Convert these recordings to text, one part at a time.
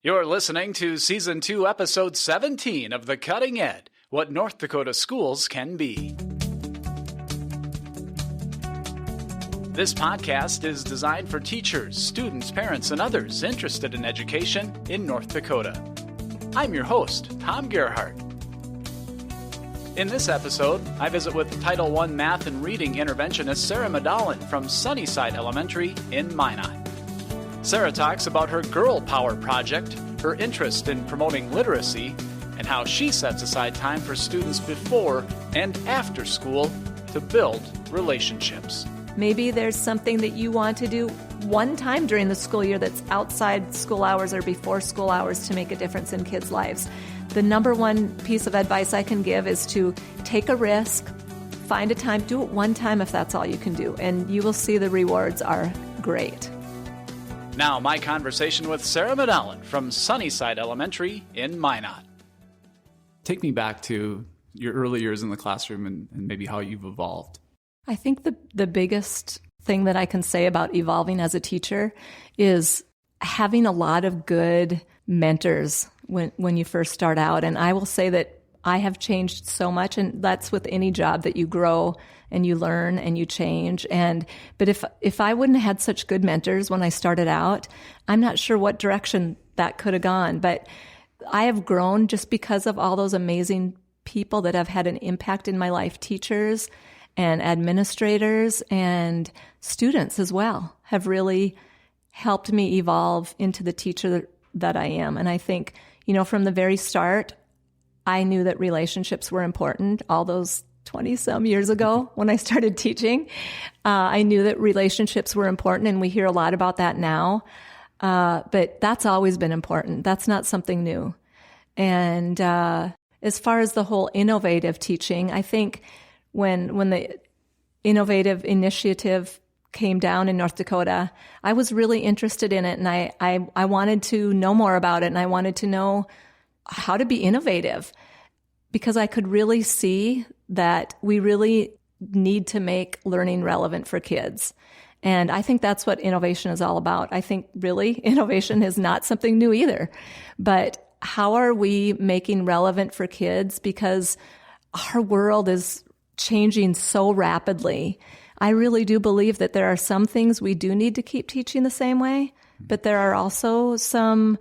You're listening to Season 2, Episode 17 of The Cutting Ed, What North Dakota Schools Can Be. This podcast is designed for teachers, students, parents, and others interested in education in North Dakota. I'm your host, Tom Gerhardt. In this episode, I visit with Title I Math and Reading Interventionist Sara Medalen from Sunnyside Elementary in Minot. Sara talks about her Girl Power project, her interest in promoting literacy, and how she sets aside time for students before and after school to build relationships. Maybe there's something that you want to do one time during the school year that's outside school hours or before school hours to make a difference in kids' lives. The number one piece of advice I can give is to take a risk, find a time, do it one time if that's all you can do, and you will see the rewards are great. Now, my conversation with Sara Medalen from Sunnyside Elementary in Minot. Take me back to your early years in the classroom and maybe how you've evolved. I think the biggest thing that I can say about evolving as a teacher is having a lot of good mentors when you first start out. And I will say that I have changed so much, and that's with any job that you grow and you learn and you change. But if I wouldn't have had such good mentors when I started out, I'm not sure what direction that could have gone. But I have grown just because of all those amazing people that have had an impact in my life. Teachers and administrators and students as well have really helped me evolve into the teacher that I am. And I think, from the very start, I knew that relationships were important. All those 20-some years ago when I started teaching, I knew that relationships were important, and we hear a lot about that now. But that's always been important. That's not something new. And as far as the whole innovative teaching, I think when the innovative initiative came down in North Dakota, I was really interested in it, and I wanted to know more about it, and I wanted to know how to be innovative, because I could really see that we really need to make learning relevant for kids. And I think that's what innovation is all about. I think really innovation is not something new either. But how are we making relevant for kids? Because our world is changing so rapidly. I really do believe that there are some things we do need to keep teaching the same way, but there are also some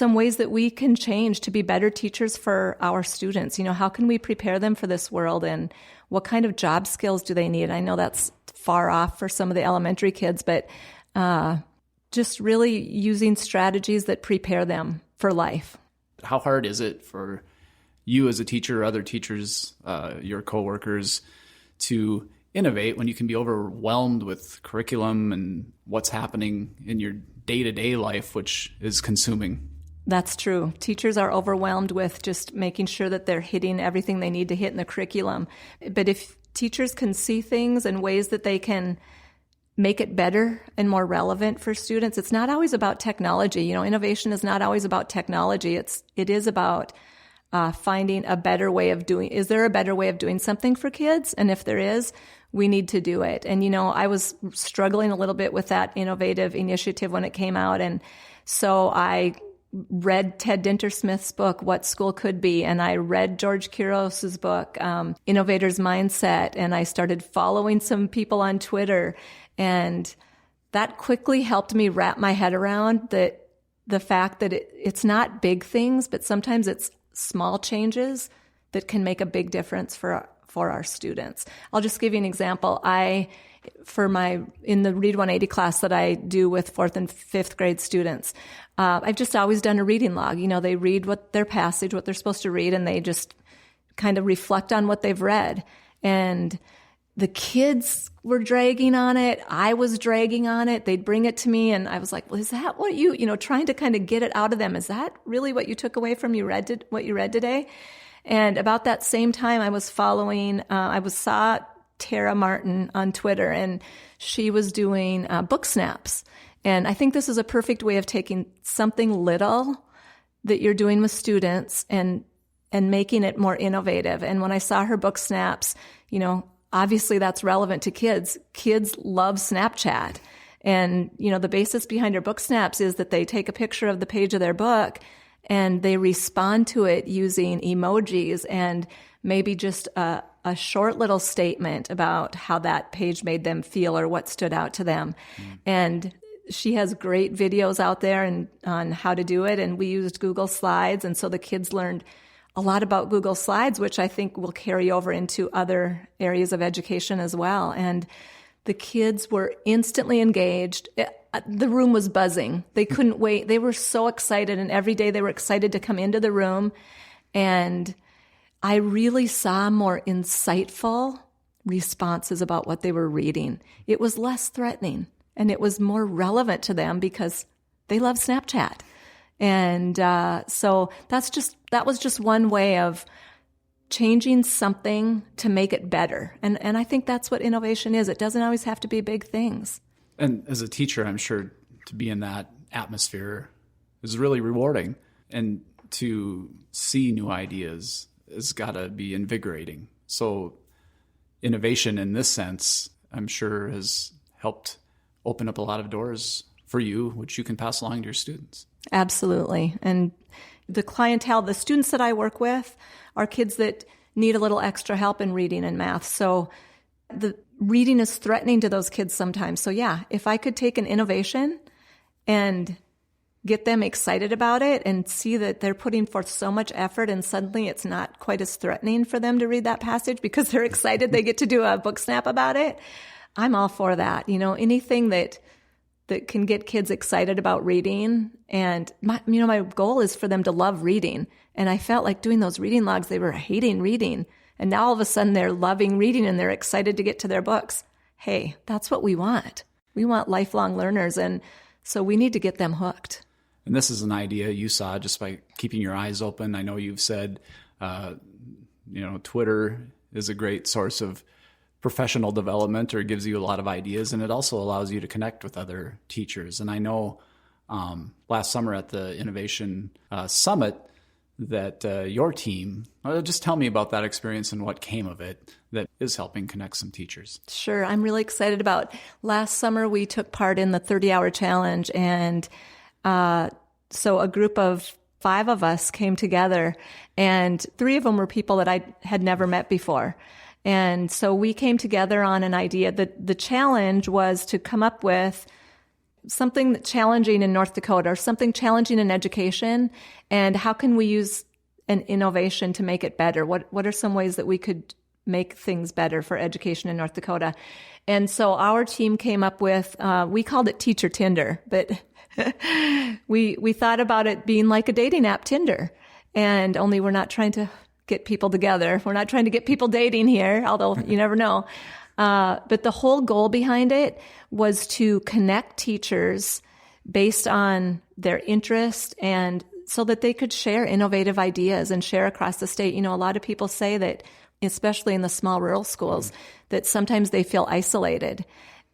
ways that we can change to be better teachers for our students. How can we prepare them for this world, and what kind of job skills do they need? I know that's far off for some of the elementary kids, but just really using strategies that prepare them for life. How hard is it for you as a teacher, other teachers, your coworkers, to innovate when you can be overwhelmed with curriculum and what's happening in your day-to-day life, which is consuming? That's true. Teachers are overwhelmed with just making sure that they're hitting everything they need to hit in the curriculum. But if teachers can see things in ways that they can make it better and more relevant for students, it's not always about technology. Innovation is not always about technology. It is about finding a better way of doing. Is there a better way of doing something for kids? And if there is, we need to do it. And, I was struggling a little bit with that innovative initiative when it came out. And so I read Ted Dintersmith's book, What School Could Be, and I read George Kiros's book, Innovator's Mindset, and I started following some people on Twitter. And that quickly helped me wrap my head around the fact that it's not big things, but sometimes it's small changes that can make a big difference for our students. I'll just give you an example. In the Read 180 class that I do with 4th and 5th grade students, I've just always done a reading log. They read what they're supposed to read, and they just kind of reflect on what they've read. And the kids were dragging on it. I was dragging on it. They'd bring it to me, and I was like, well, is that what trying to kind of get it out of them? Is that really what you took away from what you read today? And about that same time, I was saw Tara Martin on Twitter, and she was doing book snaps. And I think this is a perfect way of taking something little that you're doing with students and making it more innovative. And when I saw her book snaps, obviously that's relevant to kids. Kids love Snapchat. And, the basis behind our book snaps is that they take a picture of the page of their book and they respond to it using emojis and maybe just a short little statement about how that page made them feel or what stood out to them. And she has great videos out there on how to do it. And we used Google Slides. And so the kids learned a lot about Google Slides, which I think will carry over into other areas of education as well. And the kids were instantly engaged. The room was buzzing. They couldn't wait. They were so excited. And every day they were excited to come into the room. And I really saw more insightful responses about what they were reading. It was less threatening and it was more relevant to them because they love Snapchat. And so that was just one way of changing something to make it better. And I think that's what innovation is. It doesn't always have to be big things. And as a teacher, I'm sure to be in that atmosphere is really rewarding. And to see new ideas has got to be invigorating. So innovation in this sense, I'm sure has helped open up a lot of doors for you, which you can pass along to your students. Absolutely. And the clientele, the students that I work with are kids that need a little extra help in reading and math. So the reading is threatening to those kids sometimes. So yeah, if I could take an innovation and get them excited about it and see that they're putting forth so much effort and suddenly it's not quite as threatening for them to read that passage because they're excited they get to do a book snap about it, I'm all for that. Anything that can get kids excited about reading. And my goal is for them to love reading. And I felt like doing those reading logs, they were hating reading. And now all of a sudden they're loving reading and they're excited to get to their books. Hey, that's what we want. We want lifelong learners. And so we need to get them hooked. And this is an idea you saw just by keeping your eyes open. I know you've said, Twitter is a great source of professional development, or gives you a lot of ideas, and it also allows you to connect with other teachers. And I know last summer at the Innovation Summit that your team, just tell me about that experience and what came of it that is helping connect some teachers. Sure. I'm really excited about last summer we took part in the 30-hour challenge, and so a group of 5 of us came together, and 3 of them were people that I had never met before. And so we came together on an idea that the challenge was to come up with something challenging in North Dakota or something challenging in education. And how can we use an innovation to make it better? What are some ways that we could make things better for education in North Dakota? And so our team came up with, we called it Teacher Tinder, but we thought about it being like a dating app Tinder. And only we're not trying to get people together. We're not trying to get people dating here, although you never know. But the whole goal behind it was to connect teachers based on their interest and so that they could share innovative ideas and share across the state. A lot of people say that, especially in the small rural schools, that sometimes they feel isolated.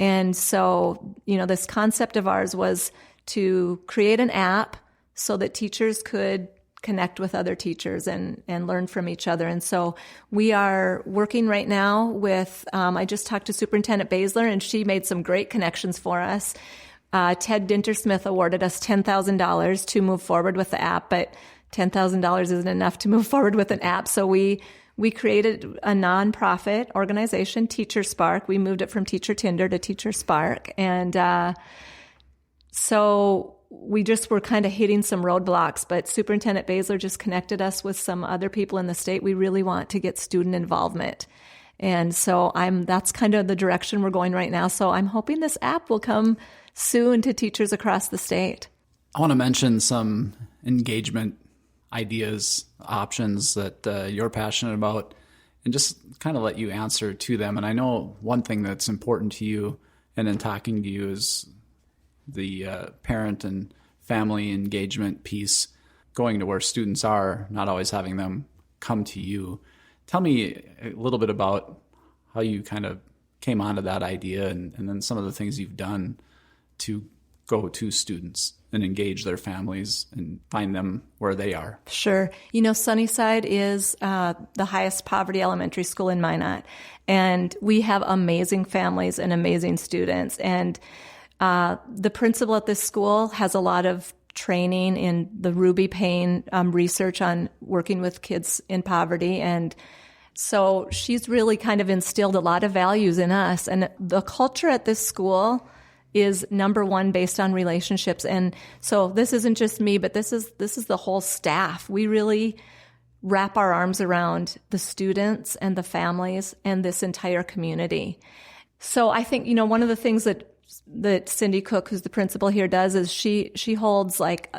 And so, this concept of ours was to create an app so that teachers could connect with other teachers and learn from each other. And so we are working right now with, I just talked to Superintendent Baszler, and she made some great connections for us. Ted Dintersmith awarded us $10,000 to move forward with the app, but $10,000 isn't enough to move forward with an app. So we created a nonprofit organization, Teacher Spark. We moved it from Teacher Tinder to Teacher Spark. And so we just were kind of hitting some roadblocks, but Superintendent Baszler just connected us with some other people in the state. We really want to get student involvement. And so that's kind of the direction we're going right now. So I'm hoping this app will come soon to teachers across the state. I want to mention some engagement ideas, options that you're passionate about, and just kind of let you answer to them. And I know one thing that's important to you and in talking to you is the parent and family engagement piece, going to where students are, not always having them come to you. Tell me a little bit about how you kind of came onto that idea and then some of the things you've done to go to students and engage their families and find them where they are. Sure. Sunnyside is the highest poverty elementary school in Minot, and we have amazing families and amazing students. And The principal at this school has a lot of training in the Ruby Payne research on working with kids in poverty. And so she's really kind of instilled a lot of values in us. And the culture at this school is number one based on relationships. And so this isn't just me, but this is the whole staff. We really wrap our arms around the students and the families and this entire community. So I think, one of the things that Cindy Cook, who's the principal here, does is she holds like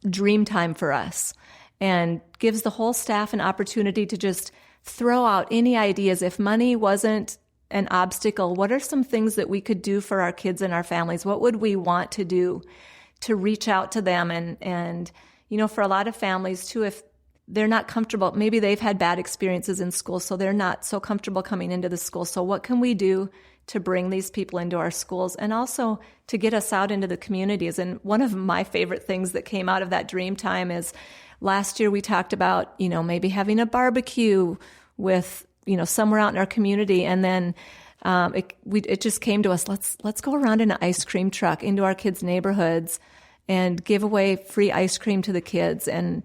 dream time for us and gives the whole staff an opportunity to just throw out any ideas. If money wasn't an obstacle, what are some things that we could do for our kids and our families? What would we want to do to reach out to them? And for a lot of families too, if they're not comfortable, maybe they've had bad experiences in school, so they're not so comfortable coming into the school. So what can we do to bring these people into our schools and also to get us out into the communities? And one of my favorite things that came out of that dream time is last year we talked about, maybe having a barbecue with, somewhere out in our community. And then it just came to us, let's go around in an ice cream truck into our kids' neighborhoods and give away free ice cream to the kids. And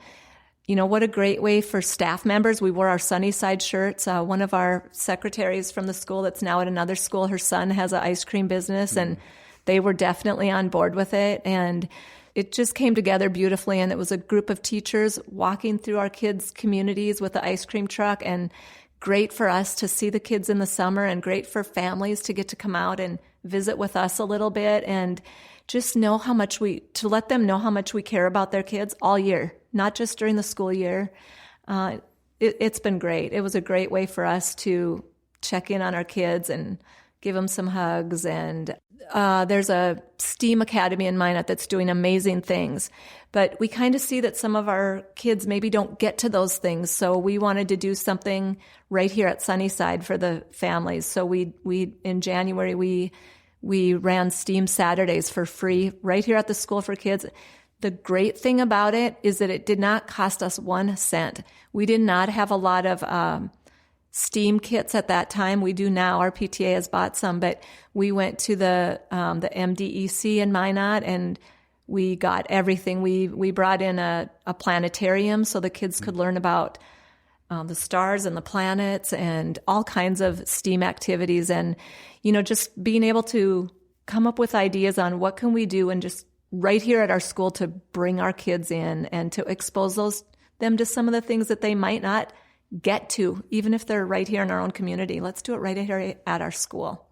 what a great way for staff members. We wore our Sunnyside shirts. One of our secretaries from the school that's now at another school, her son has an ice cream business, and they were definitely on board with it. And it just came together beautifully. And it was a group of teachers walking through our kids' communities with the ice cream truck, and great for us to see the kids in the summer, and great for families to get to come out and visit with us a little bit and just to let them know how much we care about their kids all year, not just during the school year. It's been great. It was a great way for us to check in on our kids and give them some hugs. And there's a STEAM academy in Minot that's doing amazing things. But we kind of see that some of our kids maybe don't get to those things. So we wanted to do something right here at Sunnyside for the families. So we in January, we ran STEAM Saturdays for free right here at the school for kids. The great thing about it is that it did not cost us 1 cent. We did not have a lot of STEAM kits at that time. We do now. Our PTA has bought some, but we went to the MDEC in Minot and we got everything. We brought in a planetarium so the kids could learn about the stars and the planets and all kinds of STEAM activities. And, just being able to come up with ideas on what can we do and just right here at our school to bring our kids in and to expose them to some of the things that they might not get to, even if they're right here in our own community. Let's do it right here at our school.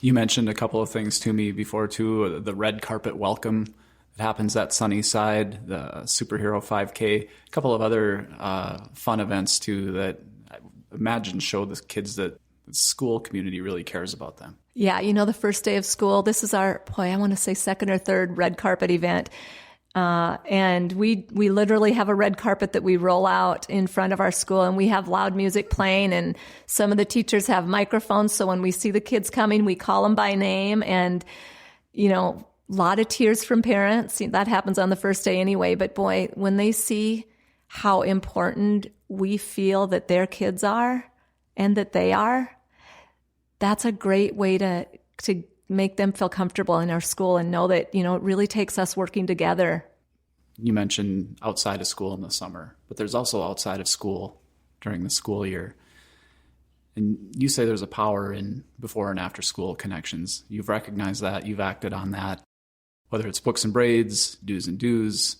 You mentioned a couple of things to me before, too. The red carpet welcome that happens at Sunnyside, the superhero 5K, a couple of other fun events, too, that I imagine show the kids that the school community really cares about them. Yeah, the first day of school, this is our, I want to say second or third red carpet event. And we literally have a red carpet that we roll out in front of our school, and we have loud music playing, and some of the teachers have microphones. So when we see the kids coming, we call them by name, and, a lot of tears from parents. That happens on the first day anyway. But boy, when they see how important we feel that their kids are and that they are, that's a great way to make them feel comfortable in our school and know that, it really takes us working together. You mentioned outside of school in the summer, but there's also outside of school during the school year. And you say there's a power in before and after school connections. You've recognized that. You've acted on that, whether it's Books and Braids, Do's and Dues.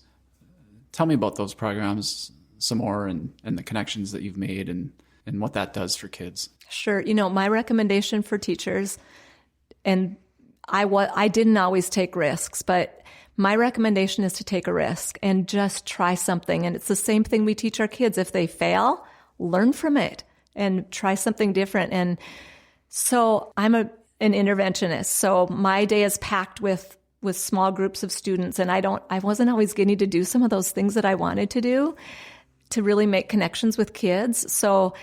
Tell me about those programs some more and the connections that you've made and what that does for kids. Sure. My recommendation for teachers, and I didn't always take risks, but my recommendation is to take a risk and just try something. And it's the same thing we teach our kids. If they fail, learn from it and try something different. And so I'm an interventionist. So my day is packed with small groups of students. And I wasn't always getting to do some of those things that I wanted to do to really make connections with kids. So,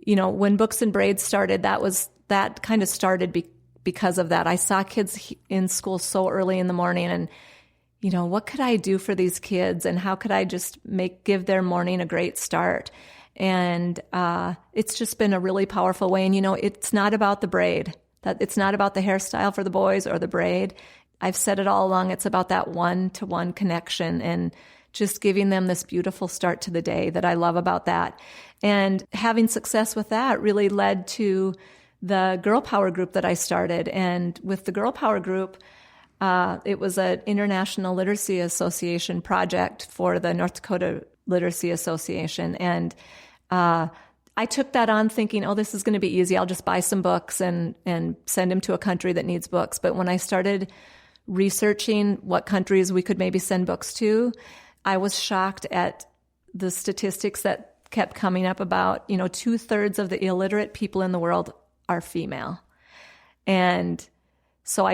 when Books and Braids started, that kind of started because of that. I saw kids in school so early in the morning and, what could I do for these kids and how could I just give their morning a great start? And it's just been a really powerful way. And, it's not about the braid. It's not about the hairstyle for the boys or the braid. I've said it all along, it's about that one-to-one connection and just giving them this beautiful start to the day that I love about that. And having success with that really led to the Girl Power group that I started. And with the Girl Power group, it was an International Literacy Association project for the North Dakota Literacy Association. And I took that on thinking, oh, this is going to be easy. I'll just buy some books and send them to a country that needs books. But when I started researching what countries we could maybe send books to, I was shocked at the statistics that kept coming up about, 2/3 of the illiterate people in the world are female. And so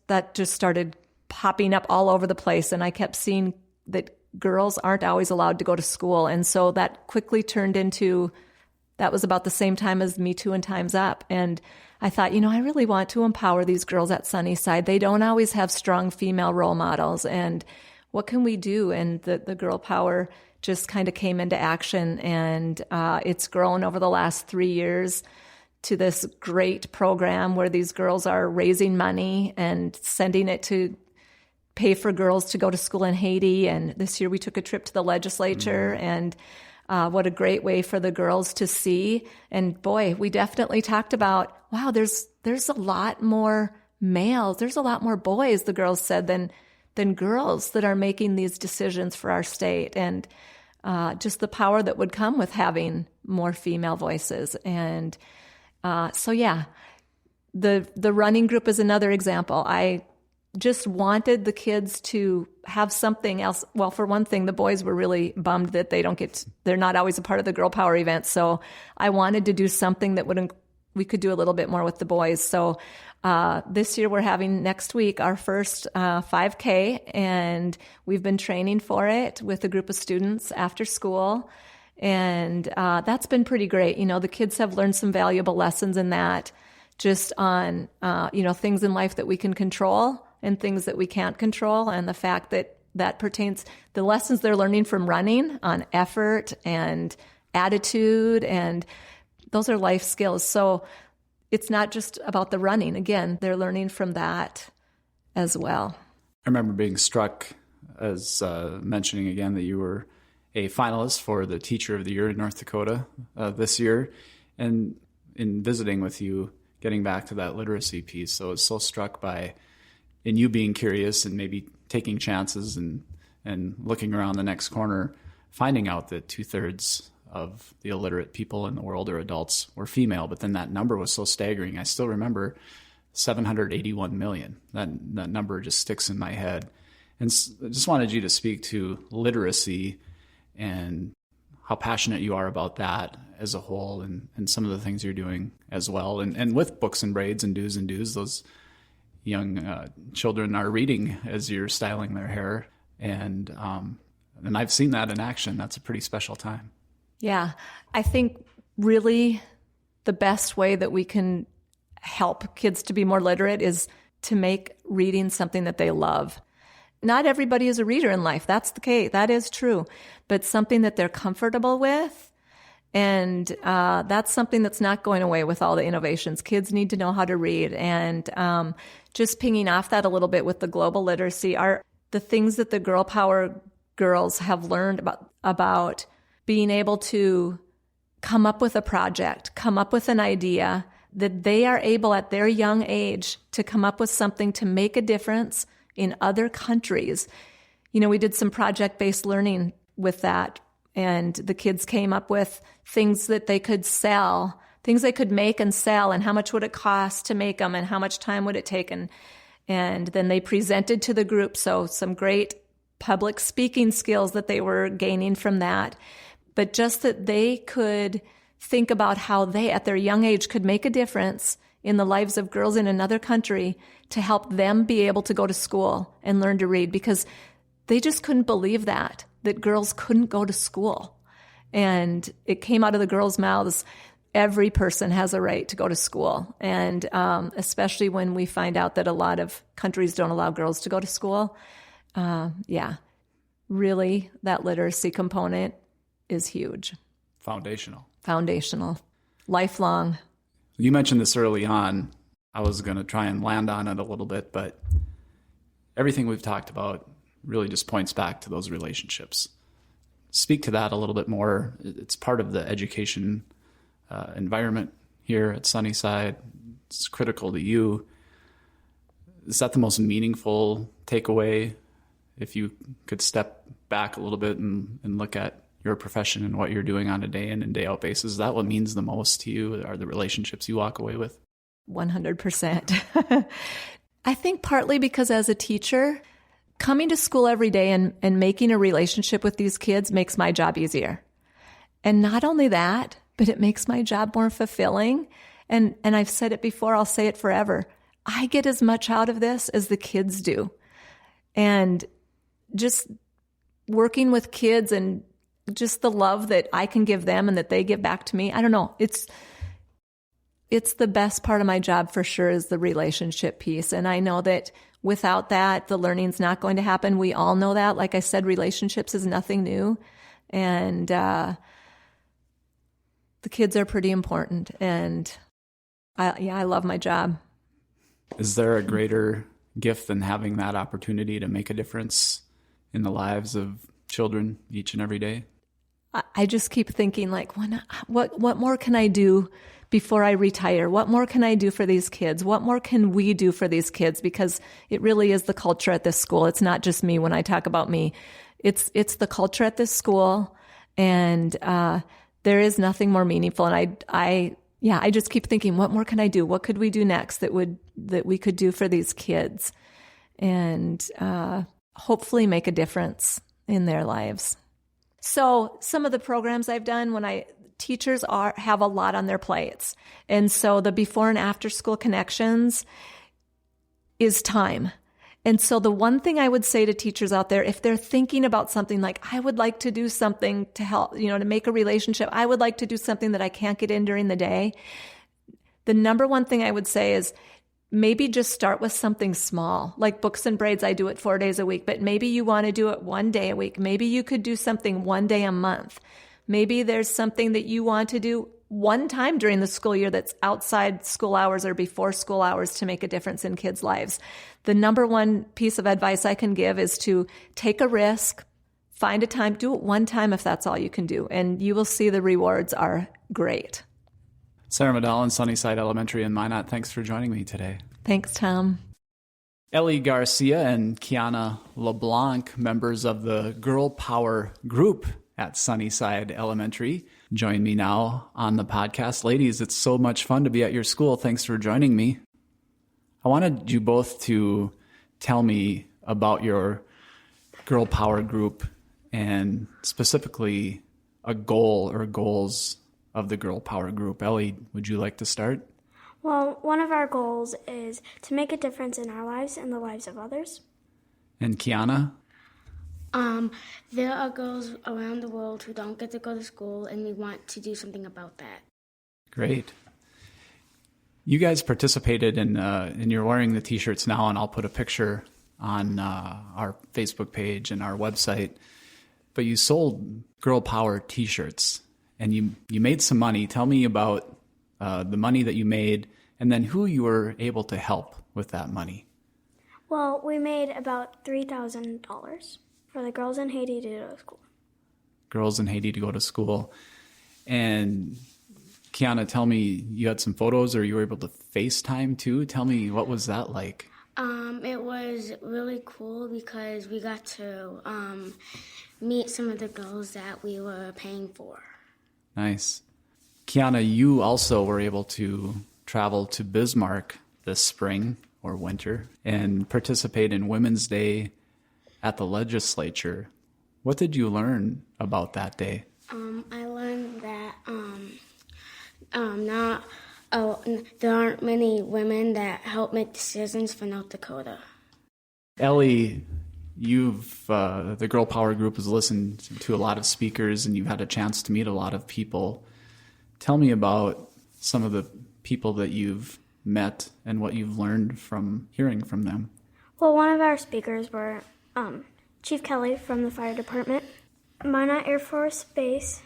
that just started popping up all over the place. And I kept seeing that girls aren't always allowed to go to school. And so that quickly turned into, that was about the same time as Me Too and Time's Up. And I thought, I really want to empower these girls at Sunnyside. They don't always have strong female role models. And what can we do? And the Girl Power just kind of came into action. And it's grown over the last 3 years to this great program where these girls are raising money and sending it to pay for girls to go to school in Haiti. And this year we took a trip to the legislature, and what a great way for the girls to see. And boy, we definitely talked about, wow, there's a lot more males, there's a lot more boys, the girls said, than girls that are making these decisions for our state. And just the power that would come with having more female voices. And the running group is another example. I just wanted the kids to have something else. Well, for one thing, the boys were really bummed that they're not always a part of the Girl Power events. So I wanted to do something that we could do a little bit more with the boys. So this year we're having next week our first 5K, and we've been training for it with a group of students after school. And that's been pretty great. The kids have learned some valuable lessons in that, just on, things in life that we can control and things that we can't control. And the fact that pertains, the lessons they're learning from running on effort and attitude, and those are life skills. So it's not just about the running. Again, they're learning from that as well. I remember being struck as mentioning again that you were a finalist for the Teacher of the Year in North Dakota this year, and in visiting with you, getting back to that literacy piece. So I was so struck by in you being curious and maybe taking chances and looking around the next corner, finding out that 2/3 of the illiterate people in the world or adults were female. But then that number was so staggering. I still remember 781 million. That number just sticks in my head. And I just wanted you to speak to literacy and how passionate you are about that as a whole, and some of the things you're doing as well. And with Books and Braids and Dudes, those young children are reading as you're styling their hair. And I've seen that in action. That's a pretty special time. Yeah. I think really the best way that we can help kids to be more literate is to make reading something that they love. Not everybody is a reader in life. That's the case. That is true. But something that they're comfortable with. And that's something that's not going away with all the innovations. Kids need to know how to read. And just pinging off that a little bit with the global literacy are the things that the Girl Power girls have learned about being able to come up with a project, come up with an idea, that they are able at their young age to come up with something to make a difference in other countries. We did some project-based learning with that, and the kids came up with things that they could sell, things they could make and sell, and how much would it cost to make them, and how much time would it take, and then they presented to the group. So some great public speaking skills that they were gaining from that, but just that they could think about how they, at their young age, could make a difference in the lives of girls in another country to help them be able to go to school and learn to read, because they just couldn't believe that girls couldn't go to school. And it came out of the girls' mouths, every person has a right to go to school. And especially when we find out that a lot of countries don't allow girls to go to school. Really, that literacy component is huge. Foundational. Lifelong. You mentioned this early on. I was going to try and land on it a little bit, but everything we've talked about really just points back to those relationships. Speak to that a little bit more. It's part of the education environment here at Sunnyside. It's critical to you. Is that the most meaningful takeaway? If you could step back a little bit and look at your profession and what you're doing on a day in and day out basis, is that what means the most to you? Are the relationships you walk away with? 100%. I think partly because as a teacher, coming to school every day and making a relationship with these kids makes my job easier. And not only that, but it makes my job more fulfilling. And I've said it before, I'll say it forever. I get as much out of this as the kids do. And just working with kids and just the love that I can give them and that they give back to me, I don't know. It's the best part of my job for sure is the relationship piece. And I know that without that, the learning's not going to happen. We all know that. Like I said, relationships is nothing new. And the kids are pretty important. And I love my job. Is there a greater gift than having that opportunity to make a difference in the lives of children each and every day? I just keep thinking, like, what more can I do before I retire? What more can I do for these kids? What more can we do for these kids? Because it really is the culture at this school. It's not just me when I talk about me. It's the culture at this school, and there is nothing more meaningful. And I just keep thinking, what more can I do? What could we do next that we could do for these kids, and hopefully make a difference in their lives. So some of the programs I've done teachers have a lot on their plates. And so the before and after school connections is time. And so the one thing I would say to teachers out there, if they're thinking about something like, I would like to do something to help, to make a relationship, I would like to do something that I can't get in during the day. The number one thing I would say is maybe just start with something small, like Books and Braids. I do it 4 days a week, but maybe you want to do it 1 day a week. Maybe you could do something 1 day a month. Maybe there's something that you want to do one time during the school year that's outside school hours or before school hours to make a difference in kids' lives. The number one piece of advice I can give is to take a risk, find a time, do it one time if that's all you can do, and you will see the rewards are great. Sara Medalen, Sunnyside Elementary in Minot, thanks for joining me today. Thanks, Tom. Ellie Garcia and Kiana LeBlanc, members of the Girl Power group at Sunnyside Elementary, join me now on the podcast. Ladies, it's so much fun to be at your school. Thanks for joining me. I wanted you both to tell me about your Girl Power group and specifically a goal or goals of the Girl Power group. Ellie, would you like to start? Well, one of our goals is to make a difference in our lives and the lives of others. And Kiana? There are girls around the world who don't get to go to school, and we want to do something about that. Great. You guys participated in you're wearing the t-shirts now, and I'll put a picture on our Facebook page and our website. But you sold Girl Power t-shirts, and you made some money. Tell me about the money that you made, and then who you were able to help with that money. Well, we made about $3,000 for the girls in Haiti to go to school. Girls in Haiti to go to school. And Kiana, tell me, you had some photos or you were able to FaceTime too? Tell me, what was that like? It was really cool because we got to meet some of the girls that we were paying for. Nice. Kiana, you also were able to travel to Bismarck this spring or winter and participate in Women's Day at the legislature. What did you learn about that day? I learned that there aren't many women that help make decisions for North Dakota. Ellie, the Girl Power group has listened to a lot of speakers and you've had a chance to meet a lot of people. Tell me about some of the people that you've met and what you've learned from hearing from them. Well, one of our speakers were Chief Kelly from the fire department, Minot Air Force Base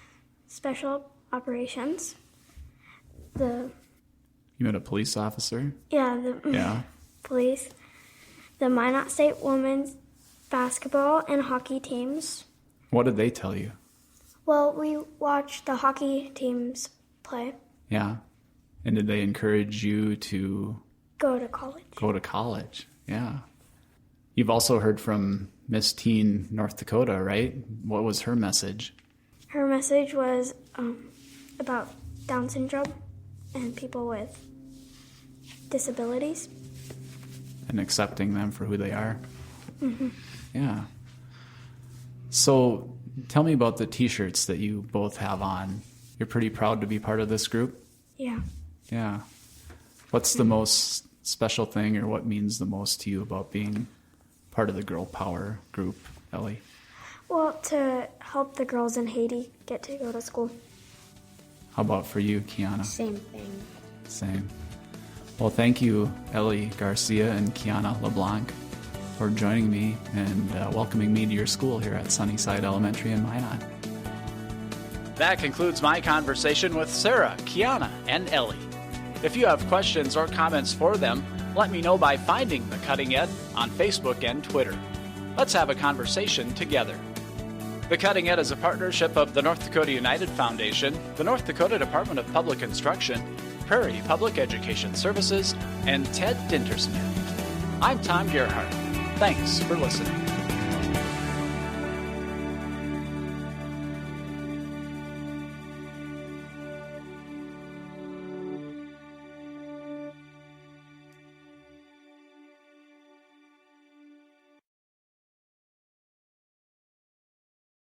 Special Operations. You met a police officer? Yeah, police. the Minot State women's basketball and hockey teams. What did they tell you? Well, we watched the hockey teams play. Yeah. And did they encourage you to go to college? Go to college, yeah. You've also heard from Miss Teen North Dakota, right? What was her message? Her message was about Down syndrome and people with disabilities. And accepting them for who they are. Mm-hmm. Yeah. So tell me about the T-shirts that you both have on. You're pretty proud to be part of this group? Yeah. Yeah. What's the most special thing, or what means the most to you about being part of the Girl Power group, Ellie? Well, to help the girls in Haiti get to go to school. How about for you, Kiana? Same thing. Same. Well, thank you, Ellie Garcia and Kiana LeBlanc, for joining me and welcoming me to your school here at Sunnyside Elementary in Minot. That concludes my conversation with Sara, Kiana, and Ellie. If you have questions or comments for them, let me know by finding The Cutting Ed on Facebook and Twitter. Let's have a conversation together. The Cutting Ed is a partnership of the North Dakota United Foundation, the North Dakota Department of Public Instruction, Prairie Public Education Services, and Ted Dintersmith. I'm Tom Gerhardt. Thanks for listening.